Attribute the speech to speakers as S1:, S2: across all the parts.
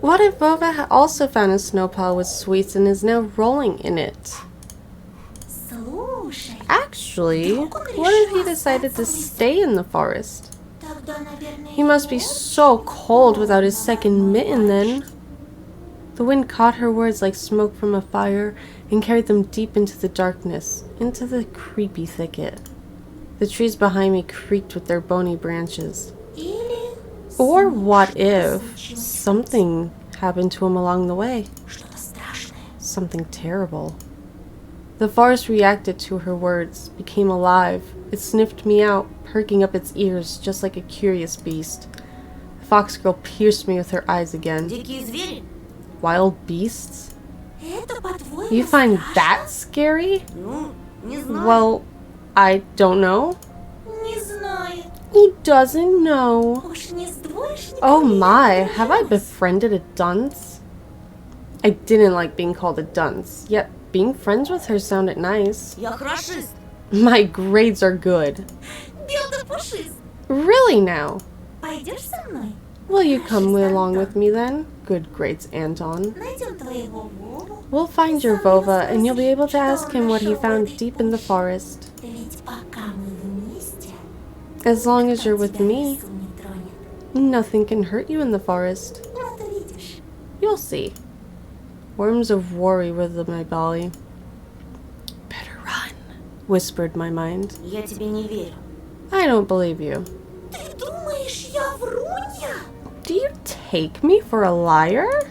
S1: What if Vova also found a snow pile with sweets and is now rolling in it? Actually, what if he decided to stay in the forest? He must be so cold without his second mitten then. The wind caught her words like smoke from a fire and carried them deep into the darkness, into the creepy thicket. The trees behind me creaked with their bony branches. Or what if something happened to him along the way? Something terrible. The forest reacted to her words, became alive. It sniffed me out, perking up its ears just like a curious beast. The fox girl pierced me with her eyes again. Wild beasts? You find that scary? Well, I don't know. He doesn't know. Oh my, have I befriended a dunce? I didn't like being called a dunce, yet being friends with her sounded nice. My grades are good. Really now? Will you come along with me then? Good grades, Anton. We'll find your Vova and you'll be able to ask him what he found deep in the forest. As long as you're with me, nothing can hurt you in the forest. You'll see. Worms of worry within my belly. Better run, whispered my mind. I don't believe you. Do you take me for a liar?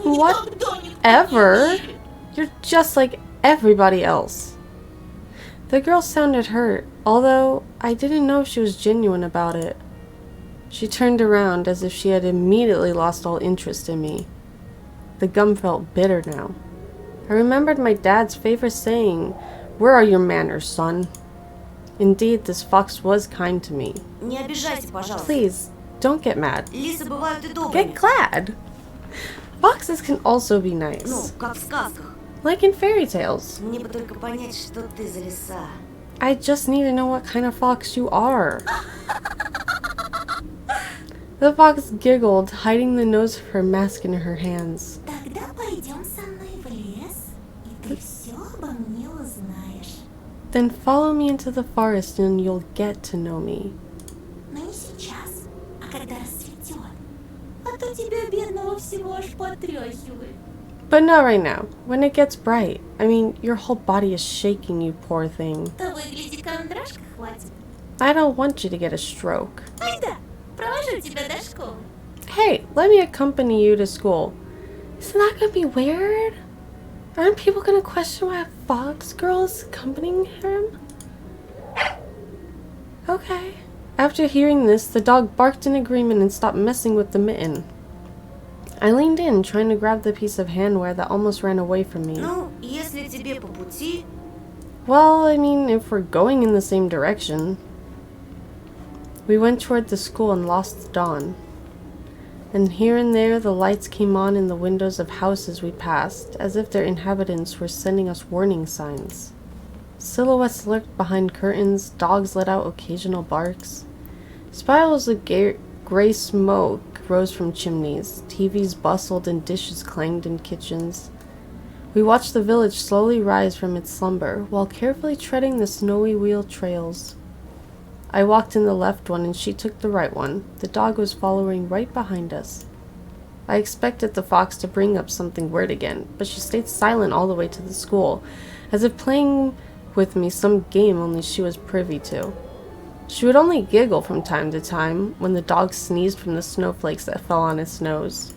S1: Whatever. You're just like everybody else. The girl sounded hurt, although I didn't know if she was genuine about it. She turned around as if she had immediately lost all interest in me. The gum felt bitter now. I remembered my dad's favorite saying, "Where are your manners, son?" Indeed, this fox was kind to me. Please, don't get mad. Get glad. Foxes can also be nice. Like in fairy tales. I just need to know what kind of fox you are. The fox giggled, hiding the nose of her mask in her hands. Then follow me into the forest and you'll get to know me. But not right now, when it gets bright. I mean, your whole body is shaking, you poor thing. I don't want you to get a stroke. Hey, let me accompany you to school. Isn't that gonna be weird? Aren't people gonna question why a fox girl is accompanying him? Okay. After hearing this, the dog barked in agreement and stopped messing with the mitten. I leaned in, trying to grab the piece of handwear that almost ran away from me. Well, I mean, if we're going in the same direction. We went toward the school and lost the dawn. And here and there the lights came on in the windows of houses we passed, as if their inhabitants were sending us warning signs. Silhouettes lurked behind curtains, dogs let out occasional barks. Spirals of gray smoke rose from chimneys, TVs bustled and dishes clanged in kitchens. We watched the village slowly rise from its slumber, while carefully treading the snowy wheel trails. I walked in the left one and she took the right one. The dog was following right behind us. I expected the fox to bring up something weird again, but she stayed silent all the way to the school, as if playing with me some game only she was privy to. She would only giggle from time to time when the dog sneezed from the snowflakes that fell on its nose.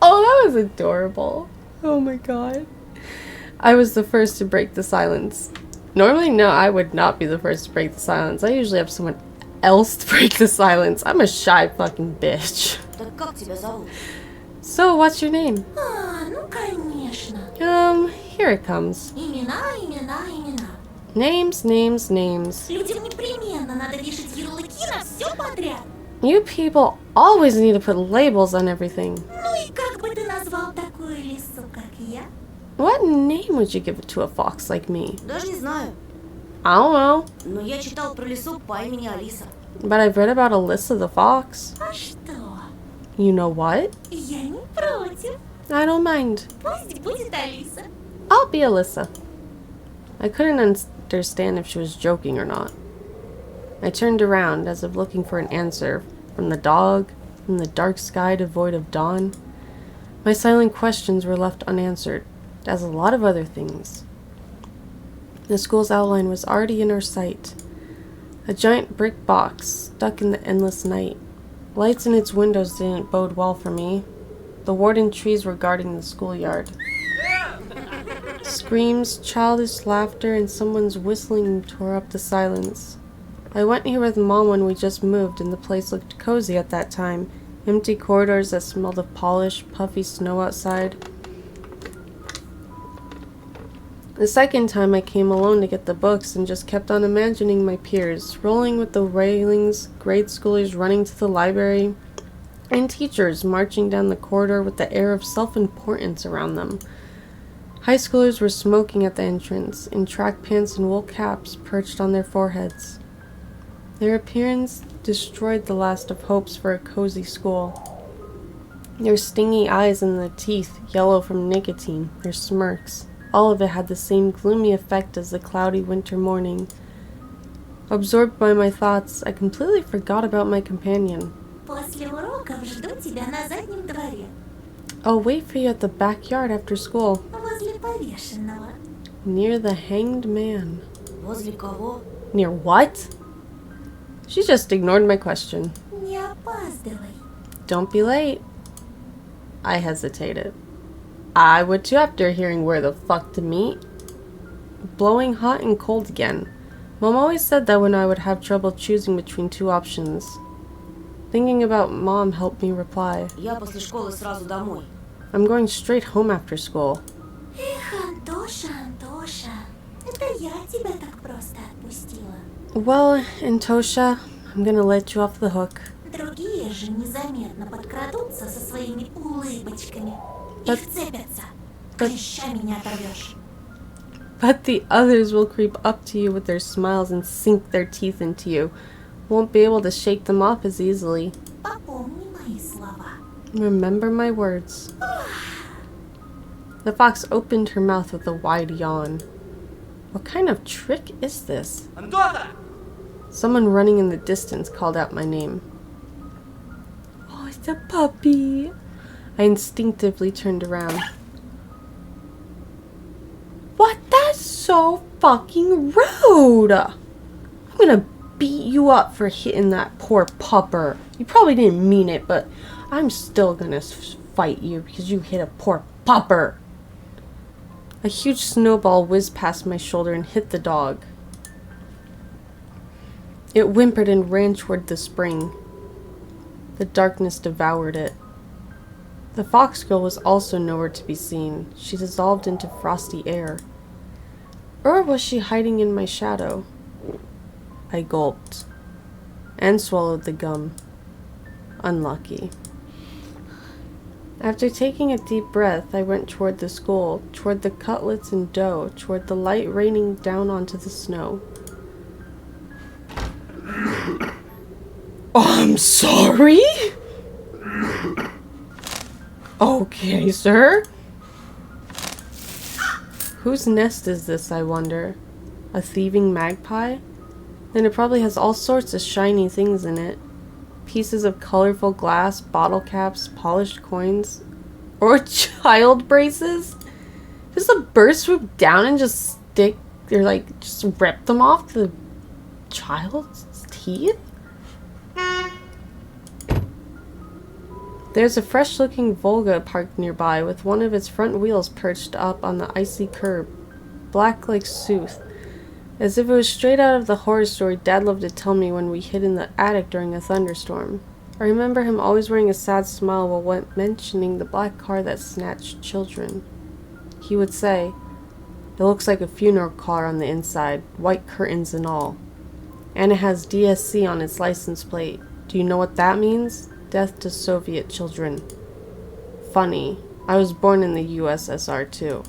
S1: Oh, that was adorable. Oh my god. I was the first to break the silence. Normally, no, I would not be the first to break the silence. I usually have someone else to break the silence. I'm a shy fucking bitch. So, what's your name? Here it comes. Names, names, names. You people always need to put labels on everything. What name would you give it to a fox like me? I don't know.
S2: Но я читал про лису по имени Алиса.
S1: But I've read about Alyssa the fox.
S2: А что?
S1: You know what?
S2: Я не против.
S1: I don't mind.
S2: Пусть будет Алиса.
S1: I'll be Alyssa. I couldn't understand if she was joking or not. I turned around as if looking for an answer from the dog, from the dark sky devoid of dawn. My silent questions were left unanswered, as a lot of other things. The school's outline was already in our sight. A giant brick box stuck in the endless night. Lights in its windows didn't bode well for me. The warden trees were guarding the schoolyard. Screams, childish laughter, and someone's whistling tore up the silence. I went here with Mom when we just moved, and the place looked cozy at that time. Empty corridors that smelled of polish, puffy snow outside. The second time I came alone to get the books and just kept on imagining my peers, rolling with the railings, grade schoolers running to the library, and teachers marching down the corridor with the air of self-importance around them. High schoolers were smoking at the entrance, in track pants and wool caps perched on their foreheads. Their appearance destroyed the last of hopes for a cozy school. Their stingy eyes and the teeth, yellow from nicotine, their smirks, all of it had the same gloomy effect as the cloudy winter morning. Absorbed by my thoughts, I completely forgot about my companion.
S2: После уроков жду тебя на заднем дворе.
S1: I'll wait for you at the backyard after school.
S2: Возле повешенного.
S1: Near the hanged man.
S2: Возле кого?
S1: Near what? She just ignored my question.
S2: Не опаздывай.
S1: Don't be late. I hesitated. I would too after hearing where the fuck to meet. Blowing hot and cold again. Mom always said that when I would have trouble choosing between two options. Thinking about Mom helped me reply.
S2: Я после школы сразу домой.
S1: I'm going straight home after school.
S2: Эх, Антоша, Антоша. Это я тебя так просто отпустила.
S1: Well, Antosha, I'm gonna let you off the hook.
S2: Другие же незаметно подкрадутся со своими улыбочками и вцепятся. Клещами не оторвешь.
S1: But the others will creep up to you with their smiles and sink their teeth into you. Won't be able to shake them off as easily.
S2: Попомни мои слова.
S1: Remember my words. The fox opened her mouth with a wide yawn. What kind of trick is this?
S3: Антоха!
S1: Someone running in the distance called out my name. Oh, it's a puppy. I instinctively turned around. What? That's so fucking rude! I'm gonna beat you up for hitting that poor pupper. You probably didn't mean it, but I'm still gonna fight you because you hit a poor pupper. A huge snowball whizzed past my shoulder and hit the dog. It whimpered and ran toward the spring. The darkness devoured it. The fox girl was also nowhere to be seen. She dissolved into frosty air. Or was she hiding in my shadow? I gulped and swallowed the gum. Unlucky. After taking a deep breath, I went toward the school, toward the cutlets and dough, toward the light raining down onto the snow. I'm sorry? Okay, sir. Whose nest is this, I wonder? A thieving magpie? Then it probably has all sorts of shiny things in it. Pieces of colorful glass, bottle caps, polished coins. Or child braces? Does the bird swoop down and just stick, or like, just rip them off the child's teeth? There's a fresh-looking Volga parked nearby with one of its front wheels perched up on the icy curb, black like soot, as if it was straight out of the horror story Dad loved to tell me when we hid in the attic during a thunderstorm. I remember him always wearing a sad smile while mentioning the black car that snatched children. He would say, "It looks like a funeral car on the inside, white curtains and all. And it has DSC on its license plate. Do you know what that means? Death to Soviet children." Funny, I was born in the USSR too.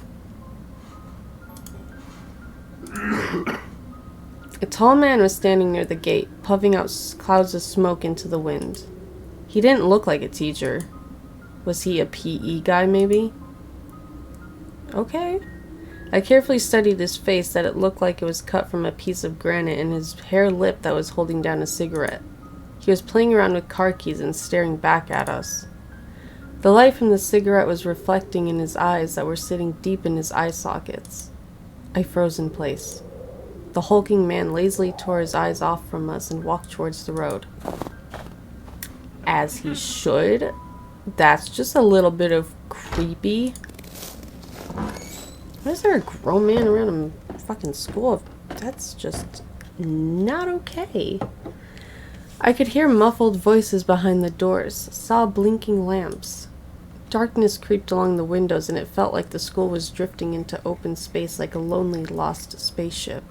S1: A tall man was standing near the gate, puffing out clouds of smoke into the wind. He didn't look like a teacher. Was he a PE guy, maybe? Okay. I carefully studied his face that it looked like it was cut from a piece of granite and his hair lip that was holding down a cigarette. He was playing around with car keys and staring back at us. The light from the cigarette was reflecting in his eyes that were sitting deep in his eye sockets. I froze in place. The hulking man lazily tore his eyes off from us and walked towards the road. As he should. That's just a little bit of creepy. Why is there a grown man around a fucking school? That's just not okay. I could hear muffled voices behind the doors, saw blinking lamps. Darkness creeped along the windows and it felt like the school was drifting into open space like a lonely, lost spaceship.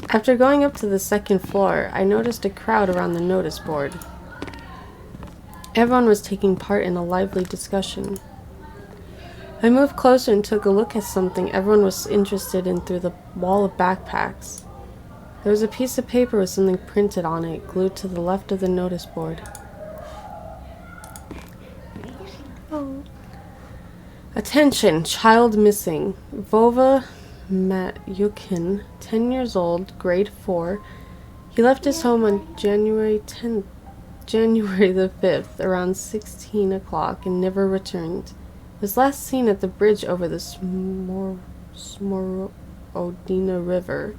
S1: After going up to the second floor, I noticed a crowd around the notice board. Everyone was taking part in a lively discussion. I moved closer and took a look at something everyone was interested in through the wall of backpacks. There was a piece of paper with something printed on it, glued to the left of the notice board. Oh. Attention, child missing. Vova Matyukin, 10 years old, grade 4. He left his home on January the 5th, around 16 o'clock, and never returned. Was last seen at the bridge over the Smorodina River.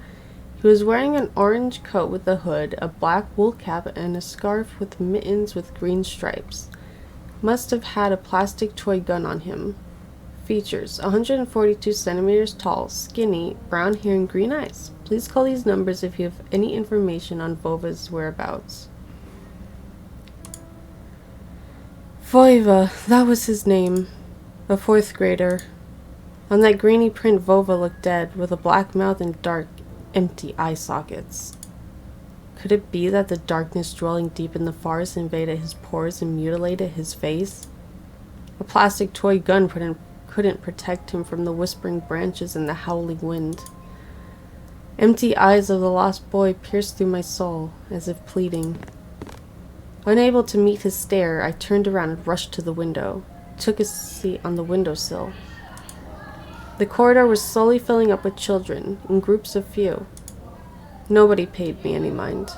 S1: He was wearing an orange coat with a hood, a black wool cap, and a scarf with mittens with green stripes. Must have had a plastic toy gun on him. Features: 142 centimeters tall, skinny, brown hair and green eyes. Please call these numbers if you have any information on Vova's whereabouts. Voiva, that was his name. A 4th grader. On that grainy print, Vova looked dead, with a black mouth and dark, empty eye sockets. Could it be that the darkness dwelling deep in the forest invaded his pores and mutilated his face? A plastic toy gun couldn't protect him from the whispering branches and the howling wind. Empty eyes of the lost boy pierced through my soul, as if pleading. Unable to meet his stare, I turned around and rushed to the window, took a seat on the windowsill. The corridor was slowly filling up with children, in groups of few. Nobody paid me any mind.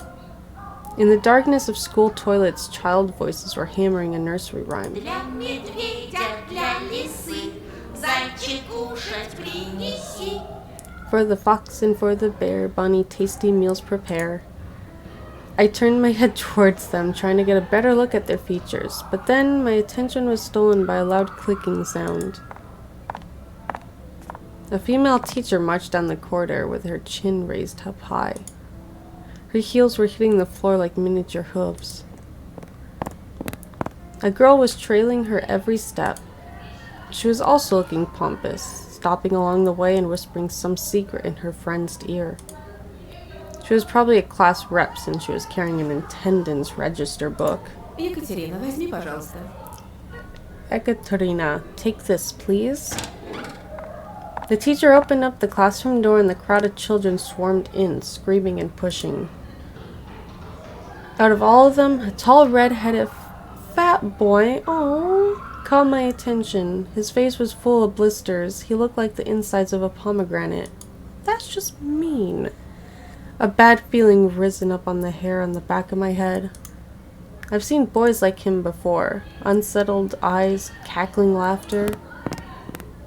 S1: In the darkness of school toilets, child voices were hammering a nursery rhyme. For the fox and for the bear, bunny tasty meals prepare. I turned my head towards them, trying to get a better look at their features, but then my attention was stolen by a loud clicking sound. A female teacher marched down the corridor with her chin raised up high. Her heels were hitting the floor like miniature hooves. A girl was trailing her every step. She was also looking pompous, stopping along the way and whispering some secret in her friend's ear. She was probably a class rep since she was carrying an attendance register book.
S3: Екатерина, возьми, пожалуйста.
S1: Ekaterina, take this, please. The teacher opened up the classroom door and the crowd of children swarmed in, screaming and pushing. Out of all of them, a tall red-headed fat boy, caught my attention. His face was full of blisters. He looked like the insides of a pomegranate. That's just mean. A bad feeling risen up on the hair on the back of my head. I've seen boys like him before. Unsettled eyes, cackling laughter.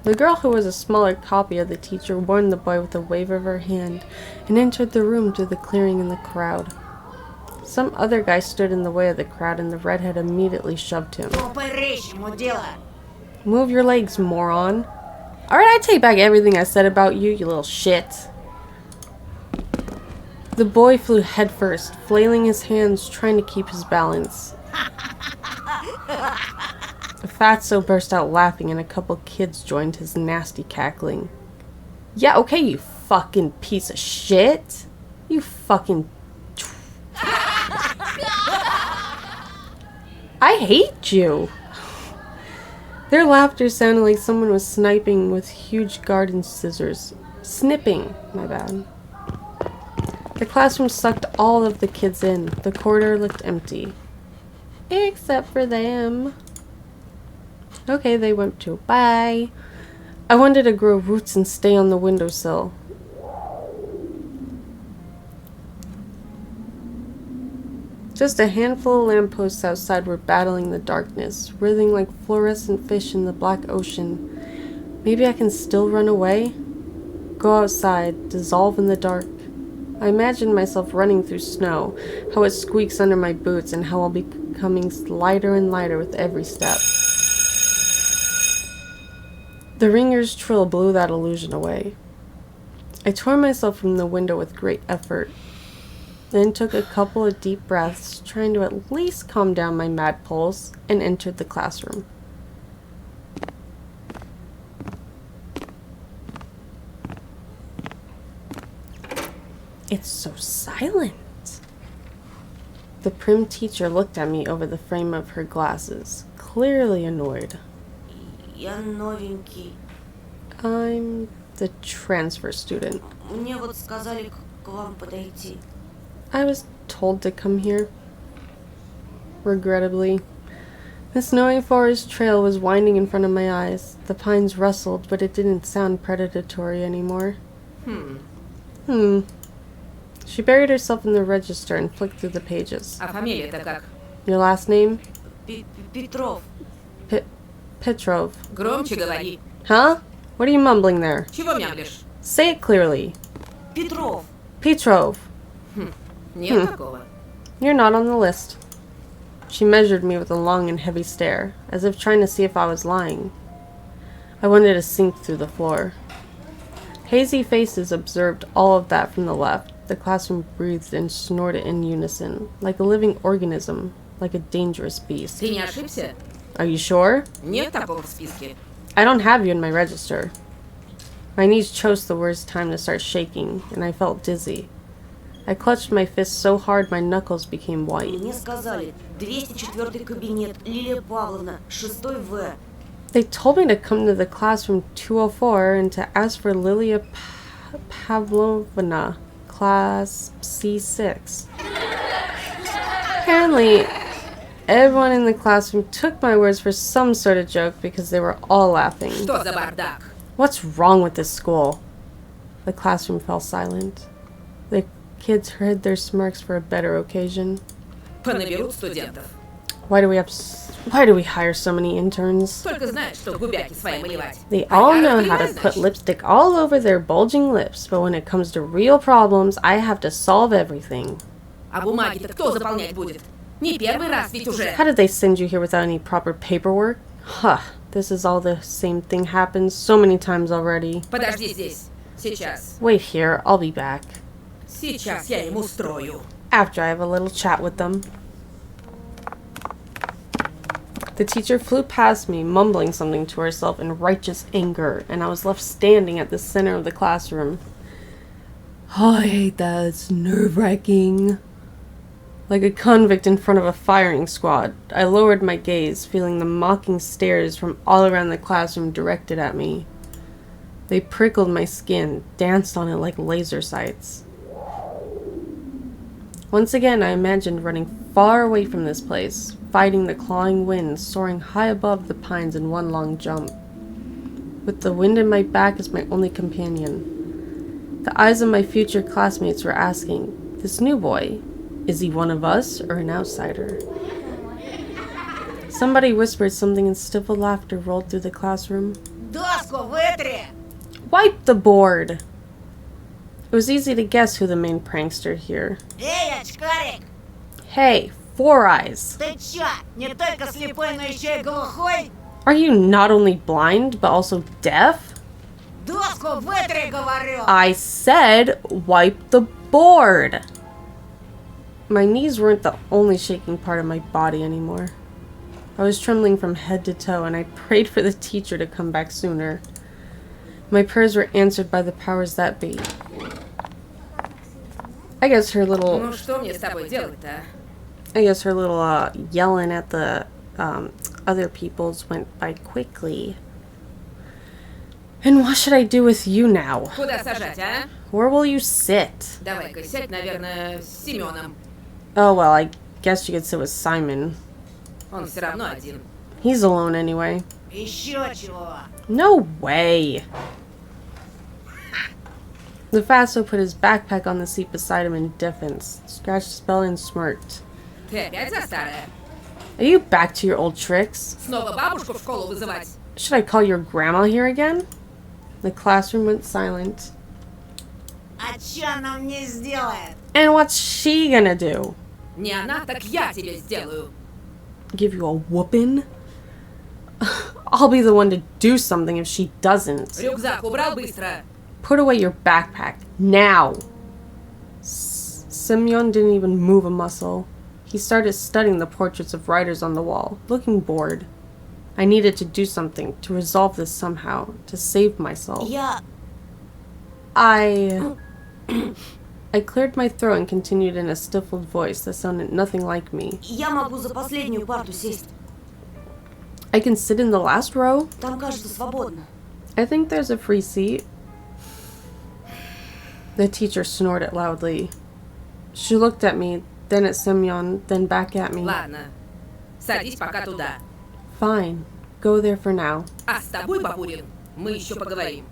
S1: The girl, who was a smaller copy of the teacher, warned the boy with a wave of her hand and entered the room through the clearing in the crowd. Some other guy stood in the way of the crowd and the redhead immediately shoved him. Move your legs, moron. Alright, I take back everything I said about you, you little shit. The boy flew headfirst, flailing his hands, trying to keep his balance. The fatso burst out laughing and a couple kids joined his nasty cackling. Yeah, okay, you fucking piece of shit. You fucking... I hate you. Their laughter sounded like someone was sniping with huge garden scissors. Snipping, my bad. The classroom sucked all of the kids in. The corridor looked empty. Except for them. Okay, they went too. Bye. I wanted to grow roots and stay on the windowsill. Just a handful of lampposts outside were battling the darkness, writhing like fluorescent fish in the black ocean. Maybe I can still run away? Go outside, dissolve in the dark. I imagined myself running through snow, how it squeaks under my boots, and how I'll be becoming lighter and lighter with every step. The ringer's trill blew that illusion away. I tore myself from the window with great effort, then took a couple of deep breaths, trying to at least calm down my mad pulse, and entered the classroom. It's so silent. The prim teacher looked at me over the frame of her glasses, clearly annoyed.
S2: Я новенький.
S1: I'm the transfer student.
S2: Мне вот сказали к вам подойти.
S1: I was told to come here. Regrettably, the snowy forest trail was winding in front of my eyes. The pines rustled, but it didn't sound predatory anymore. She buried herself in the register and flicked through the pages.
S3: А фамилия-то как?
S1: Your last name?
S2: Петров.
S1: Petrov.
S3: Громче говори.
S1: Huh? What are you mumbling there?
S3: Чего мямлишь?
S1: Say it clearly.
S2: Петров.
S1: Petrov.
S3: Нет такого.
S1: You're not on the list. She measured me with a long and heavy stare, as if trying to see if I was lying. I wanted to sink through the floor. Hazy faces observed all of that from the left. The classroom breathed and snorted in unison, like a living organism, like a dangerous beast.
S3: Ты не ошибся?
S1: Are you sure?
S3: Нет такого в списке.
S1: I don't have you in my register. My knees chose the worst time to start shaking, and I felt dizzy. I clutched my fists so hard my knuckles became white.
S2: Мне сказали, 204 кабинет, Лилия Павловна, 6 В.
S1: They told me to come to the classroom 204 and to ask for Lilia Pavlovna, class C6. Apparently, everyone in the classroom took my words for some sort of joke because they were all laughing.
S3: Что за бардак?
S1: What's wrong with this school? The classroom fell silent. The kids hid their smirks for a better occasion.
S3: Понаберут студентов.
S1: Why do we hire so many interns?
S3: Только знают, что губяки свои малевать.
S1: They all know how to put lipstick all over their bulging lips, but when it comes to real problems, I have to solve everything.
S3: А бумаги-то кто заполнять будет? Не первый раз ведь уже.
S1: How did they send you here without any proper paperwork? Huh, this is all the same thing happens so many times already.
S3: Подожди здесь. Сейчас.
S1: Wait here, I'll be back.
S3: Сейчас я им устрою.
S1: After I have a little chat with them. The teacher flew past me, mumbling something to herself in righteous anger, and I was left standing at the center of the classroom. Oh, I hate that. It's nerve-wracking. Like a convict in front of a firing squad, I lowered my gaze, feeling the mocking stares from all around the classroom directed at me. They prickled my skin, danced on it like laser sights. Once again, I imagined running far away from this place, fighting the clawing wind, soaring high above the pines in one long jump, with the wind in my back as my only companion. The eyes of my future classmates were asking, this new boy, is he one of us or an outsider? Somebody whispered something and stifled laughter rolled through the classroom.
S2: Доску вытри!
S1: Wipe the board! It was easy to guess who the main prankster here.
S2: Эй, очкарик!
S1: Hey, Four Eyes!
S2: Ты чё, не только слепой, но еще и глухой?
S1: Are you not only blind, but also deaf?
S2: Доску вытри, говорю!
S1: I said, wipe the board! My knees weren't the only shaking part of my body anymore. I was trembling from head to toe, and I prayed for the teacher to come back sooner. My prayers were answered by the powers that be. I guess her little...
S3: Ну что мне с тобой делать-то?
S1: I guess her little yelling at the other peoples went by quickly. And what should I do with you now?
S3: Куда сажать, а?
S1: Where will you sit?
S3: Давай-ка сядь, наверное, с Семеном.
S1: Oh, well, I guess you could sit with Simon.
S3: Он все равно один.
S1: He's alone anyway.
S2: Еще чего?
S1: No way! The Fatso put his backpack on the seat beside him in defense, scratched his belly and smirked.
S3: Ты опять за старое?
S1: Are you back to your old tricks?
S3: Снова бабушку в школу вызывать?
S1: Should I call your grandma here again? The classroom went silent.
S2: А чё она мне сделает?
S1: And what's she gonna do?
S3: Не она, так я тебе сделаю.
S1: Give you a whooping? I'll be the one to do something if she doesn't.
S3: Рюкзак убрал быстро.
S1: Put away your backpack. Now! Semyon didn't even move a muscle. He started studying the portraits of writers on the wall, looking bored. I needed to do something, to resolve this somehow, to save myself. I cleared my throat and continued in a stifled voice that sounded nothing like me.
S2: Я могу за последнюю парту сесть.
S1: I can sit in the last row?
S2: Там, кажется, свободно.
S1: I think there's a free seat. The teacher snorted loudly. She looked at me, then at Semyon, then back at me.
S3: Ладно, садись пока туда.
S1: Fine. Go there for now.
S3: А с тобой, Бабурин, мы еще поговорим.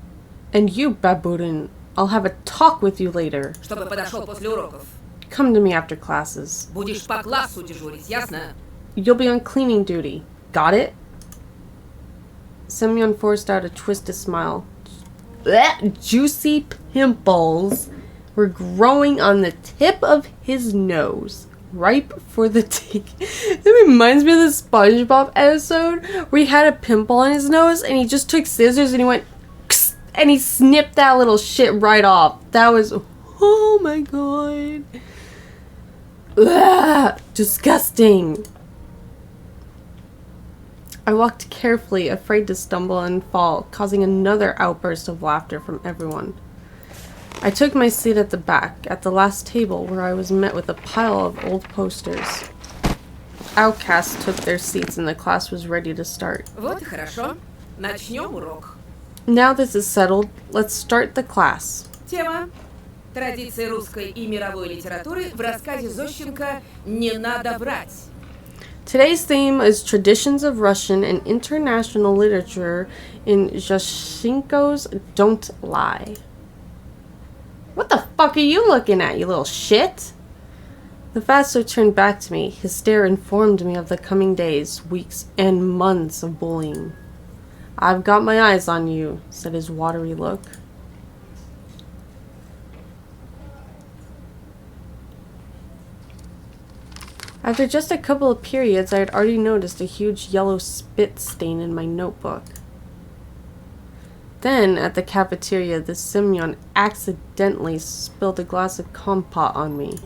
S1: And you, Baburin, I'll have a talk with you later.
S3: Чтобы подошел после уроков.
S1: Come to me after classes.
S3: Будешь по классу дежурить, ясно?
S1: You'll be on cleaning duty. Got it? Semyon forced out a twisted smile. Blech, juicy pimples were growing on the tip of his nose, ripe for the taking. It reminds me of the SpongeBob episode where he had a pimple on his nose and he just took scissors and he went and he snipped that little shit right off. That was, oh my god. Ugh, disgusting. I walked carefully, afraid to stumble and fall, causing another outburst of laughter from everyone. I took my seat at the back, at the last table, where I was met with a pile of old posters. Outcasts took their seats and the class was ready to start.
S3: Вот и хорошо. Начнем урок.
S1: Now this is settled, let's start the class.
S3: Тема. Традиции русской и мировой литературы в рассказе Зощенко «Не надо врать».
S1: Today's theme is traditions of Russian and international literature in Zhoshenko's Don't Lie. What the fuck are you looking at, you little shit? The Fatso turned back to me. His stare informed me of the coming days, weeks, and months of bullying. I've got my eyes on you, said his watery look. After just a couple of periods, I had already noticed a huge yellow spit stain in my notebook. Then, at the cafeteria, the Semyon accidentally spilled a glass of compote on me.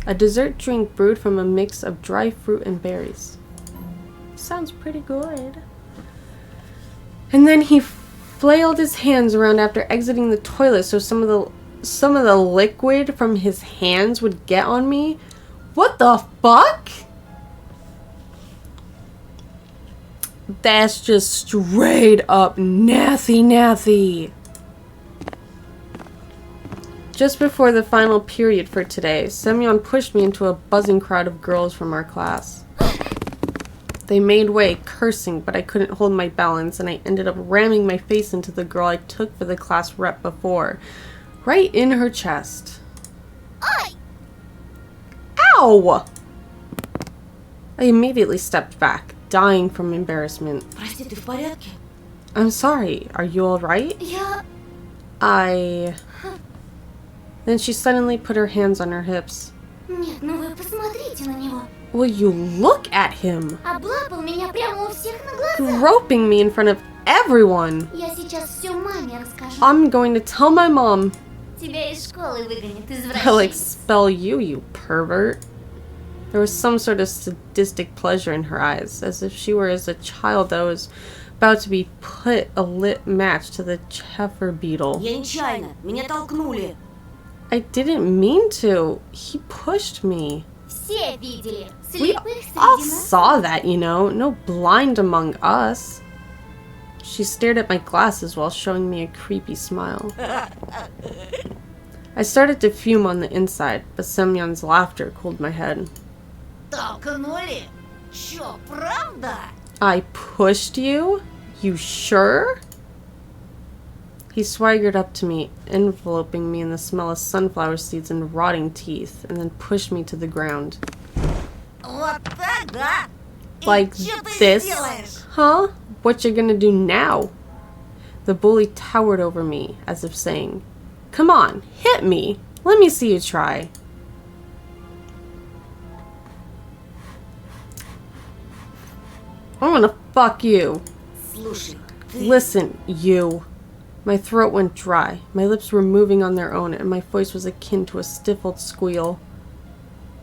S1: A dessert drink brewed from a mix of dry fruit and berries. Sounds pretty good. And then he flailed his hands around after exiting the toilet so some of the liquid from his hands would get on me. What the fuck? That's just straight up nathy. Just before the final period for today, Semyon pushed me into a buzzing crowd of girls from our class. They made way, cursing, but I couldn't hold my balance, and I ended up ramming my face into the girl I took for the class rep before. Right in her chest. Ow! I immediately stepped back, dying from embarrassment.
S2: Прости, ты в порядке?
S1: I'm sorry. Are you alright? Then she suddenly put her hands on her hips.
S2: Нет, ну вы посмотрите на него.
S1: Will you look at him?
S2: Облапал меня прямо у всех на глазах.
S1: Groping me in front of everyone.
S2: Я сейчас все маме расскажу.
S1: I'm going to tell my mom.
S2: Тебя из школы выгонят,
S1: I'll
S2: извращенец.
S1: expel you, you pervert. There was some sort of sadistic pleasure in her eyes, as if she were as a child that was about to be put a lit match to the Cheffer beetle.
S2: Я нечаянно, меня толкнули.
S1: I didn't mean to. He pushed me.
S2: Все видели.
S1: We
S2: Слепых
S1: all
S2: среди нас.
S1: saw that, you know. No blind among us. She stared at my glasses while showing me a creepy smile. I started to fume on the inside, but Semyon's laughter cooled my head.
S2: Толкнули? Чё, правда?
S1: I pushed you? You sure? He swaggered up to me, enveloping me in the smell of sunflower seeds and rotting teeth, and then pushed me to the ground.
S2: Вот так, да? И
S1: Like
S2: чё ты
S1: this?
S2: сделаешь?
S1: Huh? What you gonna do now? The bully towered over me, as if saying, "Come on, hit me. Let me see you try." I'm gonna fuck you.
S2: Слушай, ты...
S1: Listen, you. My throat went dry. My lips were moving on their own, and my voice was akin to a stifled squeal.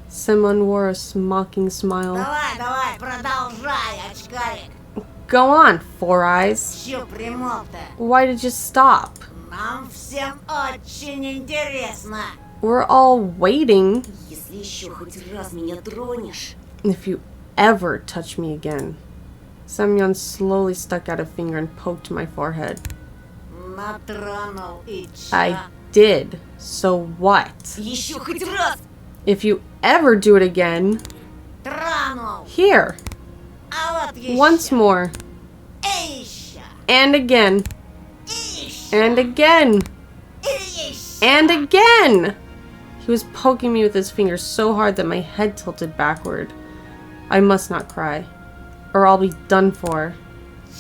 S1: Simon wore a mocking smile.
S2: Давай, давай, продолжай, очкарик.
S1: Go on, Four Eyes.
S2: Чё примол-то?
S1: Why did you stop?
S2: Нам всем очень интересно.
S1: We're all waiting.
S2: Если еще хоть раз меня тронешь...
S1: If you ever touch me again. Semyon slowly stuck out a finger and poked my forehead.
S2: Натронул и чё?
S1: I did. So what?
S2: Еще хоть раз
S1: If you ever do it again,
S2: тронул.
S1: here,
S2: А вот еще.
S1: once more,
S2: И еще.
S1: and again,
S2: И еще.
S1: and again,
S2: И еще.
S1: and again. He was poking me with his fingers so hard that my head tilted backward. I must not cry, or I'll be done for.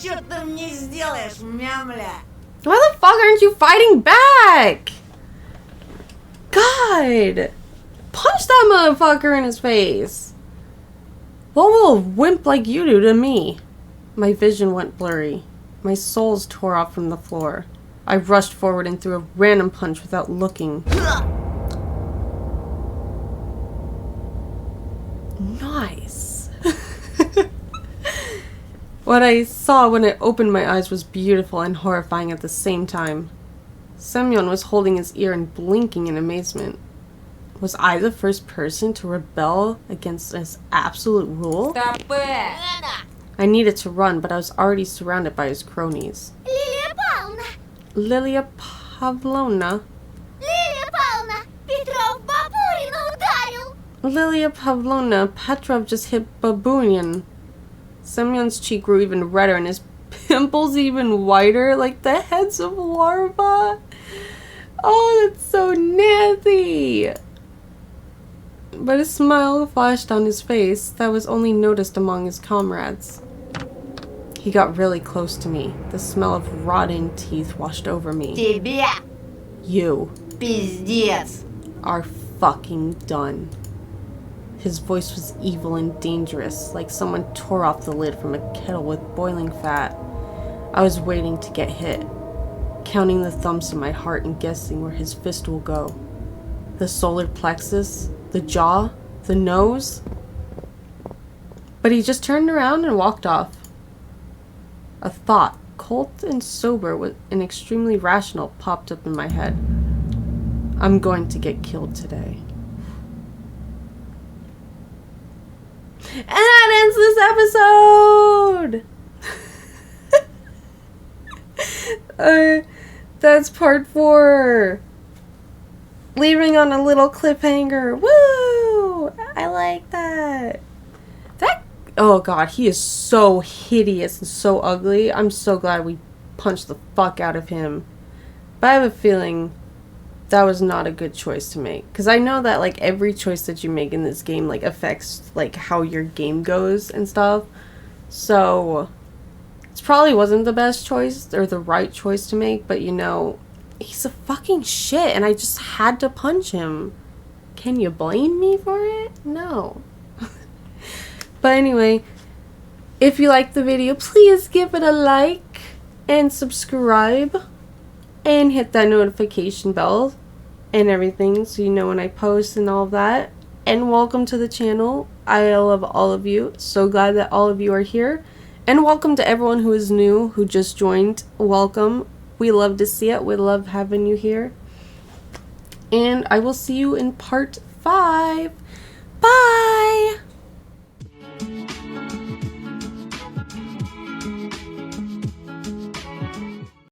S2: Чё ты мне сделаешь, мямля?
S1: Why the fuck aren't you fighting back? God! Punch that motherfucker in his face! What will a wimp like you do to me? My vision went blurry. My soles tore off from the floor. I rushed forward and threw a random punch without looking. Nice. What I saw when I opened my eyes was beautiful and horrifying at the same time. Semyon was holding his ear and blinking in amazement. Was I the first person to rebel against this absolute rule?
S3: Стопэ!
S1: I needed to run, but I was already surrounded by his cronies.
S2: Лилия Павловна!
S1: Lilia Pavlovna.
S2: Лилия Павловна! Петров Бабурина ударил!
S1: Lilia Pavlovna, Petrov just hit Babunian. Semyon's cheek grew even redder and his pimples even whiter, like the heads of larvae. Oh, that's so nasty. But a smile flashed on his face that was only noticed among his comrades. He got really close to me. The smell of rotting teeth washed over me.
S2: Тебе
S1: You
S2: пиздец!
S1: are fucking done. His voice was evil and dangerous, like someone tore off the lid from a kettle with boiling fat. I was waiting to get hit, counting the thumps in my heart and guessing where his fist will go. The solar plexus, the jaw, the nose. But he just turned around and walked off. A thought, cold and sober and extremely rational, popped up in my head. I'm going to get killed today. And that ends this episode! That's part 4. Leaving on a little cliffhanger. Woo! I like that. Oh god, he is so hideous and so ugly. I'm so glad we punched the fuck out of him. But I have a feeling that was not a good choice to make. Because I know that, like, every choice that you make in this game, like, affects, like, how your game goes and stuff. So, it probably wasn't the best choice or the right choice to make. But, you know, he's a fucking shit. And I just had to punch him. Can you blame me for it? No. But anyway, if you liked the video, please give it a like and subscribe. And hit that notification bell and everything so you know when I post and all of that. And welcome to the channel. I love all of you. So glad that all of you are here. And welcome to everyone who is new, who just joined. Welcome. We love to see it. We love having you here. And I will see you in part 5. Bye!